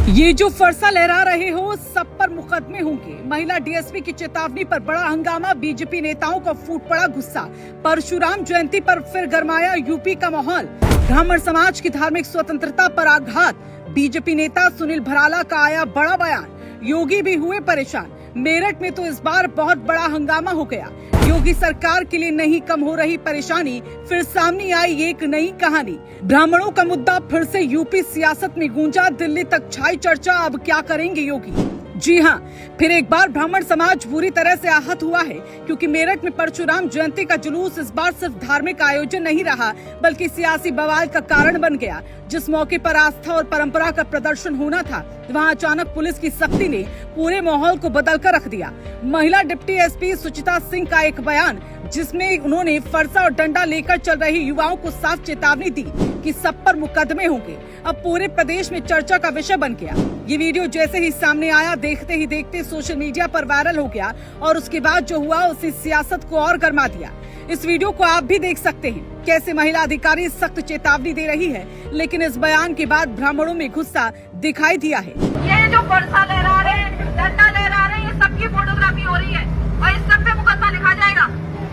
ये जो फरसा लहरा रहे हो सब पर मुकदमे होंगे। महिला डीएसपी की चेतावनी पर बड़ा हंगामा, बीजेपी नेताओं का फूट पड़ा गुस्सा। परशुराम जयंती पर फिर गरमाया यूपी का माहौल। ब्राह्मण समाज की धार्मिक स्वतंत्रता पर आघात। बीजेपी नेता सुनील भराला का आया बड़ा बयान। योगी भी हुए परेशान। मेरठ में तो इस बार बहुत बड़ा हंगामा हो गया। योगी सरकार के लिए नहीं कम हो रही परेशानी, फिर सामने आई एक नई कहानी। ब्राह्मणों का मुद्दा फिर से यूपी सियासत में गूंजा, दिल्ली तक छाई चर्चा। अब क्या करेंगे योगी? जी हां, फिर एक बार ब्राह्मण समाज बुरी तरह से आहत हुआ है, क्योंकि मेरठ में परशुराम जयंती का जुलूस इस बार सिर्फ धार्मिक आयोजन नहीं रहा, बल्कि सियासी बवाल का कारण बन गया। जिस मौके पर आस्था और परंपरा का प्रदर्शन होना था, वहां अचानक पुलिस की सख्ती ने पूरे माहौल को बदल कर रख दिया। महिला डिप्टी एसपी सुचिता सिंह का एक बयान, जिसमें उन्होंने फरसा और डंडा लेकर चल रहे युवाओं को साफ चेतावनी दी कि सब पर मुकदमे होंगे। अब पूरे प्रदेश में चर्चा का विषय बन गया। ये वीडियो जैसे ही सामने आया, देखते ही देखते सोशल मीडिया पर वायरल हो गया और उसके बाद जो हुआ उसी सियासत को और गरमा दिया। इस वीडियो को आप भी देख सकते हैं, कैसे महिला अधिकारी सख्त चेतावनी दे रही है, लेकिन इस बयान के बाद ब्राह्मणों में गुस्सा दिखाई दिया है। ये जो फरसा लहरा रहे हैं, डंडा लहरा रहे हैं, ये सबकी फोटोग्राफी हो रही है और इस सब पे मुकदमा लिखा जाएगा।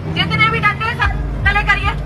जितने भी डंडे सब तले करिए।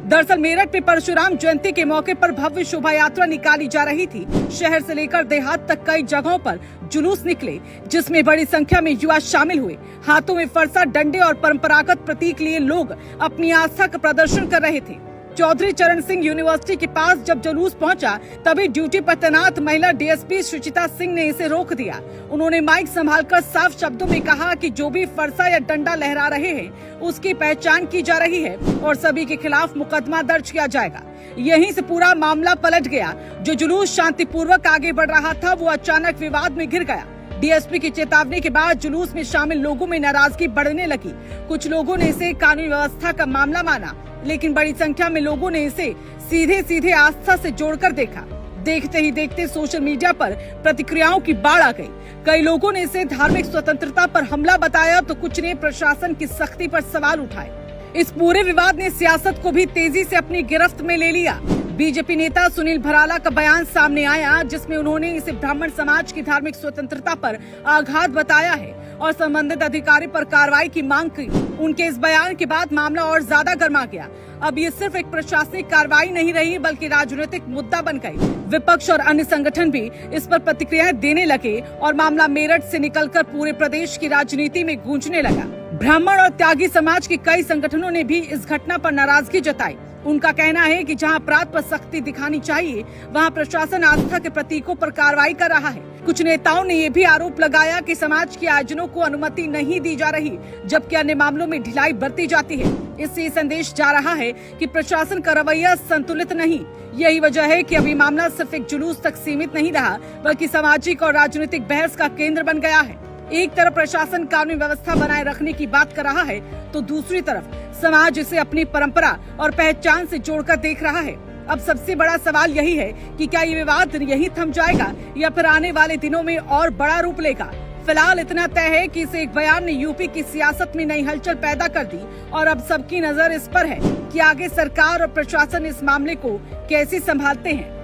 दरअसल मेरठ में परशुराम जयंती के मौके पर भव्य शोभा यात्रा निकाली जा रही थी। शहर से लेकर देहात तक कई जगहों पर जुलूस निकले, जिसमें बड़ी संख्या में युवा शामिल हुए। हाथों में फरसा, डंडे और परंपरागत प्रतीक लिए लोग अपनी आस्था का प्रदर्शन कर रहे थे। चौधरी चरण सिंह यूनिवर्सिटी के पास जब जुलूस पहुंचा, तभी ड्यूटी पर तैनात महिला डीएसपी सुचिता सिंह ने इसे रोक दिया। उन्होंने माइक संभालकर साफ शब्दों में कहा कि जो भी फरसा या डंडा लहरा रहे हैं, उसकी पहचान की जा रही है और सभी के खिलाफ मुकदमा दर्ज किया जाएगा। यहीं से पूरा मामला पलट गया। जो जुलूस शांतिपूर्वक आगे बढ़ रहा था, वो अचानक विवाद में घिर गया। डीएसपी की चेतावनी के बाद जुलूस में शामिल लोगों में नाराजगी बढ़ने लगी। कुछ लोगों ने इसे कानून व्यवस्था का मामला माना, लेकिन बड़ी संख्या में लोगों ने इसे सीधे सीधे आस्था से जोड़कर देखा। देखते ही देखते सोशल मीडिया पर प्रतिक्रियाओं की बाढ़ आ गई। कई लोगों ने इसे धार्मिक स्वतंत्रता पर हमला बताया, तो कुछ ने प्रशासन की सख्ती पर सवाल उठाए। इस पूरे विवाद ने सियासत को भी तेजी से अपनी गिरफ्त में ले लिया। बीजेपी नेता सुनील भराला का बयान सामने आया, जिसमें उन्होंने इसे ब्राह्मण समाज की धार्मिक स्वतंत्रता पर आघात बताया है और संबंधित अधिकारी पर कार्रवाई की मांग की। उनके इस बयान के बाद मामला और ज्यादा गर्मा गया। अब ये सिर्फ एक प्रशासनिक कार्रवाई नहीं रही, बल्कि राजनीतिक मुद्दा बन गई। विपक्ष और अन्य संगठन भी इस पर प्रतिक्रियाएं देने लगे और मामला मेरठ से निकलकर पूरे प्रदेश की राजनीति में गूंजने लगा। ब्राह्मण और त्यागी समाज के कई संगठनों ने भी इस घटना पर नाराजगी जताई। उनका कहना है कि जहां अपराध पर सख्ती दिखानी चाहिए, वहां प्रशासन आस्था के प्रतीकों पर कार्रवाई कर रहा है। कुछ नेताओं ने ये भी आरोप लगाया कि समाज के आयोजनों को अनुमति नहीं दी जा रही, जबकि अन्य मामलों में ढिलाई बरती जाती है। इससे संदेश जा रहा है कि प्रशासन का रवैया संतुलित नहीं। यही वजह है कि अभी मामला सिर्फ एक जुलूस तक सीमित नहीं रहा, बल्कि सामाजिक और राजनीतिक बहस का केंद्र बन गया है। एक तरफ प्रशासन कानून व्यवस्था बनाए रखने की बात कर रहा है, तो दूसरी तरफ समाज इसे अपनी परंपरा और पहचान से जोड़कर देख रहा है। अब सबसे बड़ा सवाल यही है कि क्या ये विवाद यहीं थम जाएगा या फिर आने वाले दिनों में और बड़ा रूप लेगा। फिलहाल इतना तय है कि इस एक बयान ने यूपी की सियासत में नई हलचल पैदा कर दी और अब सबकी नजर इस पर है कि आगे सरकार और प्रशासन इस मामले को कैसे संभालते हैं।